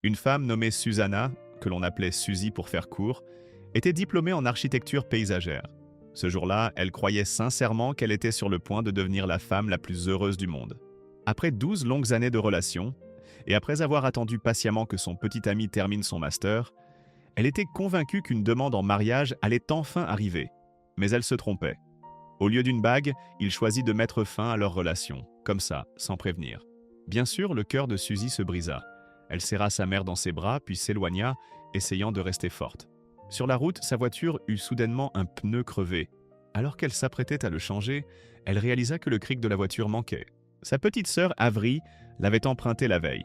Une femme nommée Susanna, que l'on appelait Suzy pour faire court, était diplômée en architecture paysagère. Ce jour-là, elle croyait sincèrement qu'elle était sur le point de devenir la femme la plus heureuse du monde. Après 12 longues années de relation, et après avoir attendu patiemment que son petit ami termine son master, elle était convaincue qu'une demande en mariage allait enfin arriver. Mais elle se trompait. Au lieu d'une bague, il choisit de mettre fin à leur relation, comme ça, sans prévenir. Bien sûr, le cœur de Suzy se brisa. Elle serra sa mère dans ses bras, puis s'éloigna, essayant de rester forte. Sur la route, sa voiture eut soudainement un pneu crevé. Alors qu'elle s'apprêtait à le changer, elle réalisa que le cric de la voiture manquait. Sa petite sœur, Avery, l'avait emprunté la veille.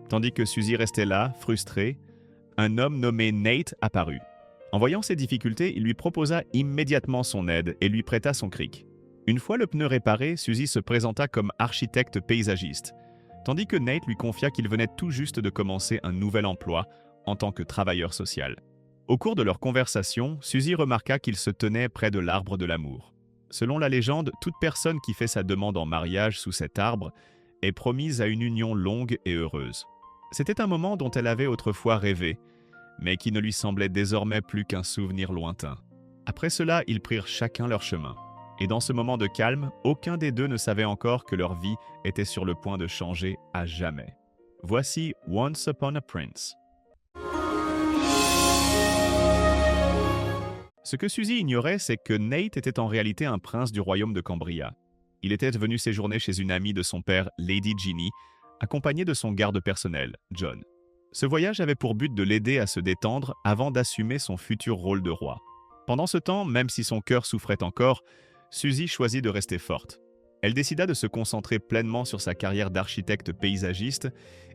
Tandis que Suzy restait là, frustrée, un homme nommé Nate apparut. En voyant ses difficultés, il lui proposa immédiatement son aide et lui prêta son cric. Une fois le pneu réparé, Suzy se présenta comme architecte paysagiste, tandis que Nate lui confia qu'il venait tout juste de commencer un nouvel emploi en tant que travailleur social. Au cours de leur conversation, Suzy remarqua qu'il se tenait près de l'arbre de l'amour. Selon la légende, toute personne qui fait sa demande en mariage sous cet arbre est promise à une union longue et heureuse. C'était un moment dont elle avait autrefois rêvé, mais qui ne lui semblait désormais plus qu'un souvenir lointain. Après cela, ils prirent chacun leur chemin. Et dans ce moment de calme, aucun des deux ne savait encore que leur vie était sur le point de changer à jamais. Voici Once Upon a Prince. Ce que Suzy ignorait, c'est que Nate était en réalité un prince du royaume de Cambria. Il était venu séjourner chez une amie de son père, Lady Ginny, accompagné de son garde personnel, John. Ce voyage avait pour but de l'aider à se détendre avant d'assumer son futur rôle de roi. Pendant ce temps, même si son cœur souffrait encore, Suzy choisit de rester forte. Elle décida de se concentrer pleinement sur sa carrière d'architecte paysagiste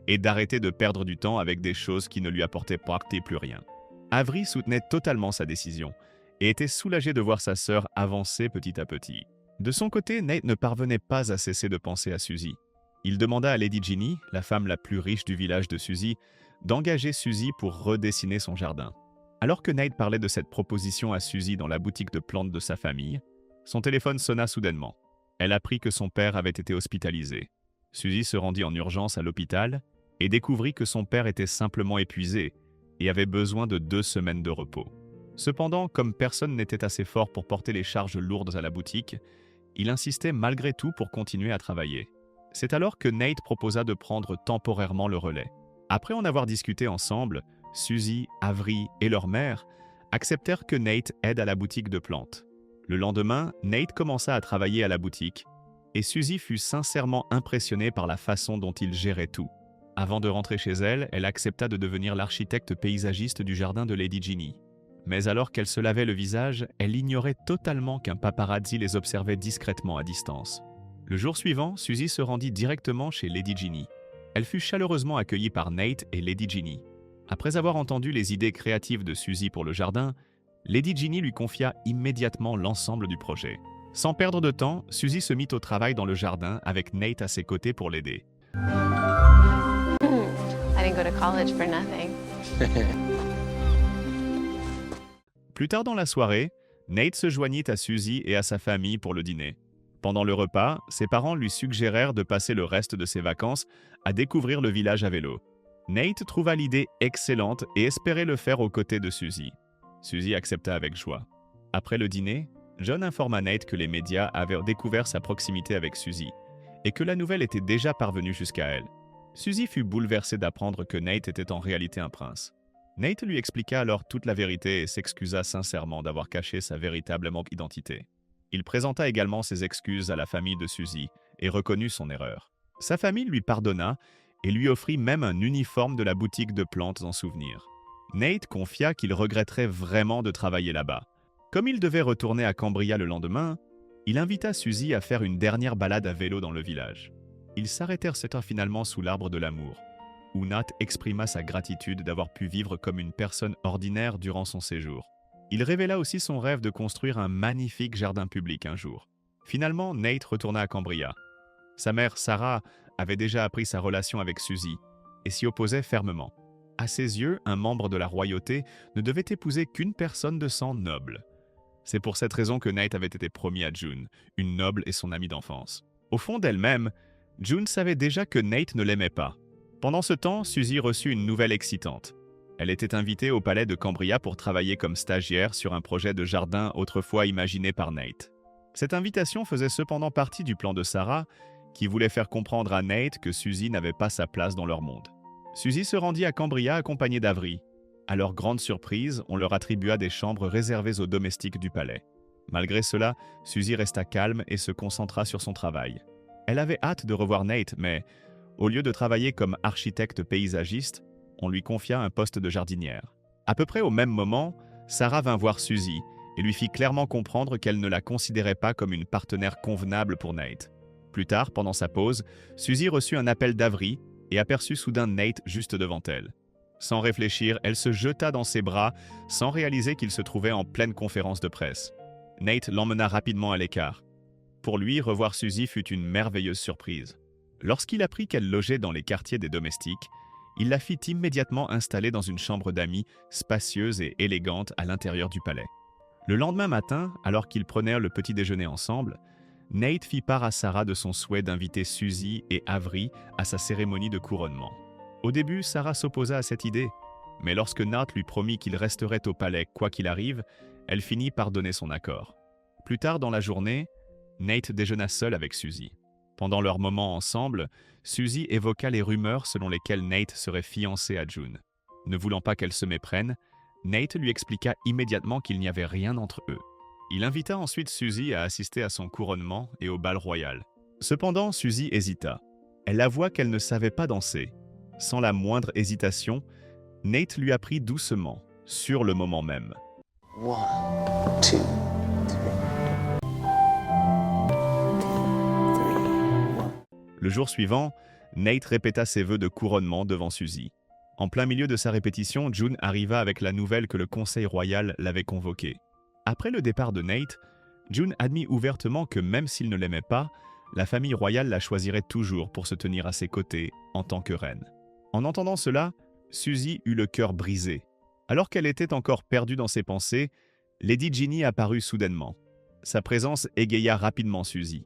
et d'arrêter de perdre du temps avec des choses qui ne lui apportaient plus rien. Avery soutenait totalement sa décision et était soulagé de voir sa sœur avancer petit à petit. De son côté, Nate ne parvenait pas à cesser de penser à Suzy. Il demanda à Lady Ginny, la femme la plus riche du village de Suzy, d'engager Suzy pour redessiner son jardin. Alors que Nate parlait de cette proposition à Suzy dans la boutique de plantes de sa famille, son téléphone sonna soudainement. Elle apprit que son père avait été hospitalisé. Suzy se rendit en urgence à l'hôpital et découvrit que son père était simplement épuisé et avait besoin de 2 semaines de repos. Cependant, comme personne n'était assez fort pour porter les charges lourdes à la boutique, il insistait malgré tout pour continuer à travailler. C'est alors que Nate proposa de prendre temporairement le relais. Après en avoir discuté ensemble, Suzy, Avery et leur mère acceptèrent que Nate aide à la boutique de plantes. Le lendemain, Nate commença à travailler à la boutique et Suzy fut sincèrement impressionnée par la façon dont il gérait tout. Avant de rentrer chez elle, elle accepta de devenir l'architecte paysagiste du jardin de Lady Ginny. Mais alors qu'elle se lavait le visage, elle ignorait totalement qu'un paparazzi les observait discrètement à distance. Le jour suivant, Suzy se rendit directement chez Lady Ginny. Elle fut chaleureusement accueillie par Nate et Lady Ginny. Après avoir entendu les idées créatives de Suzy pour le jardin, Lady Ginny lui confia immédiatement l'ensemble du projet. Sans perdre de temps, Suzy se mit au travail dans le jardin avec Nate à ses côtés pour l'aider. I didn't go to college for nothing. Plus tard dans la soirée, Nate se joignit à Suzy et à sa famille pour le dîner. Pendant le repas, ses parents lui suggérèrent de passer le reste de ses vacances à découvrir le village à vélo. Nate trouva l'idée excellente et espérait le faire aux côtés de Suzy. Suzy accepta avec joie. Après le dîner, John informa Nate que les médias avaient découvert sa proximité avec Suzy et que la nouvelle était déjà parvenue jusqu'à elle. Suzy fut bouleversée d'apprendre que Nate était en réalité un prince. Nate lui expliqua alors toute la vérité et s'excusa sincèrement d'avoir caché sa véritable identité. Il présenta également ses excuses à la famille de Suzy et reconnut son erreur. Sa famille lui pardonna et lui offrit même un uniforme de la boutique de plantes en souvenir. Nate confia qu'il regretterait vraiment de travailler là-bas. Comme il devait retourner à Cambria le lendemain, il invita Suzy à faire une dernière balade à vélo dans le village. Ils s'arrêtèrent cette fois finalement sous l'arbre de l'amour, où Nate exprima sa gratitude d'avoir pu vivre comme une personne ordinaire durant son séjour. Il révéla aussi son rêve de construire un magnifique jardin public un jour. Finalement, Nate retourna à Cambria. Sa mère, Sarah, avait déjà appris sa relation avec Suzy et s'y opposait fermement. À ses yeux, un membre de la royauté ne devait épouser qu'une personne de sang noble. C'est pour cette raison que Nate avait été promis à June, une noble et son amie d'enfance. Au fond d'elle-même, June savait déjà que Nate ne l'aimait pas. Pendant ce temps, Suzy reçut une nouvelle excitante. Elle était invitée au palais de Cambria pour travailler comme stagiaire sur un projet de jardin autrefois imaginé par Nate. Cette invitation faisait cependant partie du plan de Sarah, qui voulait faire comprendre à Nate que Suzy n'avait pas sa place dans leur monde. Suzy se rendit à Cambria accompagnée d'Avery. À leur grande surprise, on leur attribua des chambres réservées aux domestiques du palais. Malgré cela, Suzy resta calme et se concentra sur son travail. Elle avait hâte de revoir Nate, mais au lieu de travailler comme architecte paysagiste, on lui confia un poste de jardinière. À peu près au même moment, Sarah vint voir Suzy et lui fit clairement comprendre qu'elle ne la considérait pas comme une partenaire convenable pour Nate. Plus tard, pendant sa pause, Suzy reçut un appel d'Avery et aperçut soudain Nate juste devant elle. Sans réfléchir, elle se jeta dans ses bras sans réaliser qu'il se trouvait en pleine conférence de presse. Nate l'emmena rapidement à l'écart. Pour lui, revoir Suzy fut une merveilleuse surprise. Lorsqu'il apprit qu'elle logeait dans les quartiers des domestiques, il la fit immédiatement installer dans une chambre d'amis spacieuse et élégante à l'intérieur du palais. Le lendemain matin, alors qu'ils prenèrent le petit déjeuner ensemble, Nate fit part à Sarah de son souhait d'inviter Suzy et Avery à sa cérémonie de couronnement. Au début, Sarah s'opposa à cette idée, mais lorsque Nate lui promit qu'il resterait au palais quoi qu'il arrive, elle finit par donner son accord. Plus tard dans la journée, Nate déjeuna seul avec Suzy. Pendant leur moment ensemble, Suzy évoqua les rumeurs selon lesquelles Nate serait fiancé à June. Ne voulant pas qu'elle se méprenne, Nate lui expliqua immédiatement qu'il n'y avait rien entre eux. Il invita ensuite Suzy à assister à son couronnement et au bal royal. Cependant, Suzy hésita. Elle avoua qu'elle ne savait pas danser. Sans la moindre hésitation, Nate lui apprit doucement, sur le moment même. 1, 2, 3. Le jour suivant, Nate répéta ses vœux de couronnement devant Suzy. En plein milieu de sa répétition, June arriva avec la nouvelle que le conseil royal l'avait convoquée. Après le départ de Nate, June admit ouvertement que même s'il ne l'aimait pas, la famille royale la choisirait toujours pour se tenir à ses côtés en tant que reine. En entendant cela, Suzy eut le cœur brisé. Alors qu'elle était encore perdue dans ses pensées, Lady Ginny apparut soudainement. Sa présence égaya rapidement Suzy.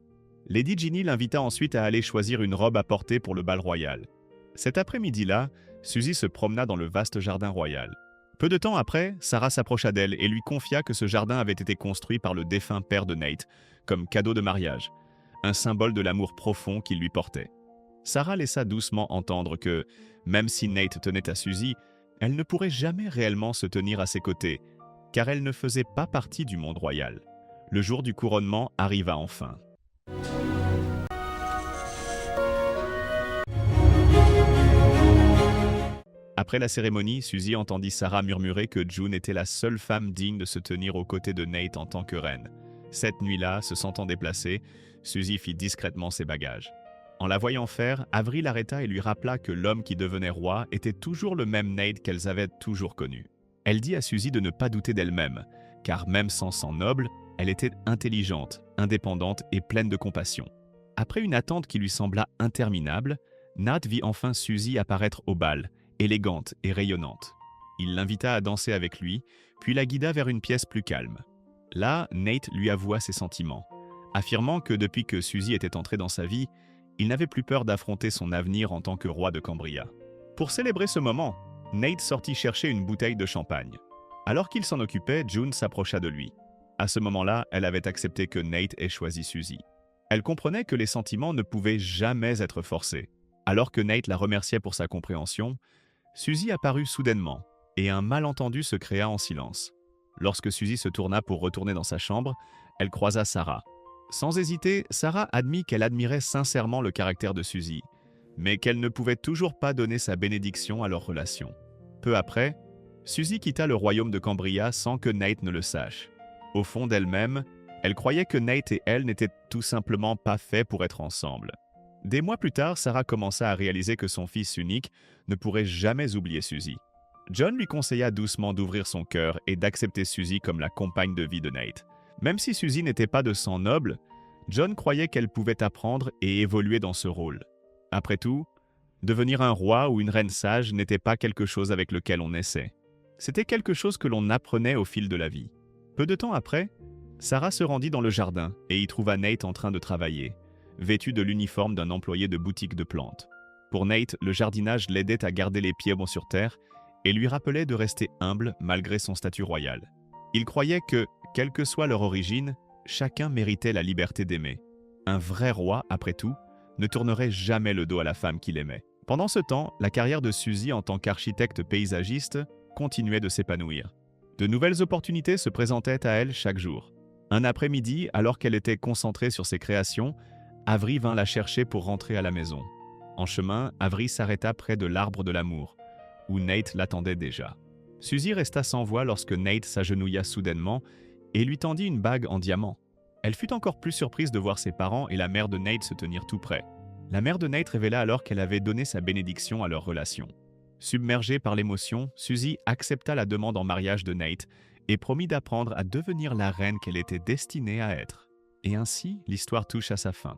Lady Ginny l'invita ensuite à aller choisir une robe à porter pour le bal royal. Cet après-midi-là, Suzy se promena dans le vaste jardin royal. Peu de temps après, Sarah s'approcha d'elle et lui confia que ce jardin avait été construit par le défunt père de Nate, comme cadeau de mariage, un symbole de l'amour profond qu'il lui portait. Sarah laissa doucement entendre que, même si Nate tenait à Suzy, elle ne pourrait jamais réellement se tenir à ses côtés, car elle ne faisait pas partie du monde royal. Le jour du couronnement arriva enfin. Après la cérémonie, Suzy entendit Sarah murmurer que June était la seule femme digne de se tenir aux côtés de Nate en tant que reine. Cette nuit-là, se sentant déplacée, Suzy fit discrètement ses bagages. En la voyant faire, Avery l'arrêta et lui rappela que l'homme qui devenait roi était toujours le même Nate qu'elles avaient toujours connu. Elle dit à Suzy de ne pas douter d'elle-même, car même sans sang noble, elle était intelligente, indépendante et pleine de compassion. Après une attente qui lui sembla interminable, Nate vit enfin Suzy apparaître au bal, élégante et rayonnante. Il l'invita à danser avec lui, puis la guida vers une pièce plus calme. Là, Nate lui avoua ses sentiments, affirmant que depuis que Suzy était entrée dans sa vie, il n'avait plus peur d'affronter son avenir en tant que roi de Cambria. Pour célébrer ce moment, Nate sortit chercher une bouteille de champagne. Alors qu'il s'en occupait, June s'approcha de lui. À ce moment-là, elle avait accepté que Nate ait choisi Suzy. Elle comprenait que les sentiments ne pouvaient jamais être forcés. Alors que Nate la remerciait pour sa compréhension, Suzy apparut soudainement, et un malentendu se créa en silence. Lorsque Suzy se tourna pour retourner dans sa chambre, elle croisa Sarah. Sans hésiter, Sarah admit qu'elle admirait sincèrement le caractère de Suzy, mais qu'elle ne pouvait toujours pas donner sa bénédiction à leur relation. Peu après, Suzy quitta le royaume de Cambria sans que Nate ne le sache. Au fond d'elle-même, elle croyait que Nate et elle n'étaient tout simplement pas faits pour être ensemble. Des mois plus tard, Sarah commença à réaliser que son fils unique ne pourrait jamais oublier Suzy. John lui conseilla doucement d'ouvrir son cœur et d'accepter Suzy comme la compagne de vie de Nate. Même si Suzy n'était pas de sang noble, John croyait qu'elle pouvait apprendre et évoluer dans ce rôle. Après tout, devenir un roi ou une reine sage n'était pas quelque chose avec lequel on naissait. C'était quelque chose que l'on apprenait au fil de la vie. Peu de temps après, Sarah se rendit dans le jardin et y trouva Nate en train de travailler, vêtu de l'uniforme d'un employé de boutique de plantes. Pour Nate, le jardinage l'aidait à garder les pieds bons sur terre et lui rappelait de rester humble malgré son statut royal. Il croyait que, quelle que soit leur origine, chacun méritait la liberté d'aimer. Un vrai roi, après tout, ne tournerait jamais le dos à la femme qu'il aimait. Pendant ce temps, la carrière de Suzy en tant qu'architecte paysagiste continuait de s'épanouir. De nouvelles opportunités se présentaient à elle chaque jour. Un après-midi, alors qu'elle était concentrée sur ses créations, Avery vint la chercher pour rentrer à la maison. En chemin, Avery s'arrêta près de l'arbre de l'amour, où Nate l'attendait déjà. Suzy resta sans voix lorsque Nate s'agenouilla soudainement et lui tendit une bague en diamant. Elle fut encore plus surprise de voir ses parents et la mère de Nate se tenir tout près. La mère de Nate révéla alors qu'elle avait donné sa bénédiction à leur relation. Submergée par l'émotion, Suzy accepta la demande en mariage de Nate et promit d'apprendre à devenir la reine qu'elle était destinée à être. Et ainsi, l'histoire touche à sa fin.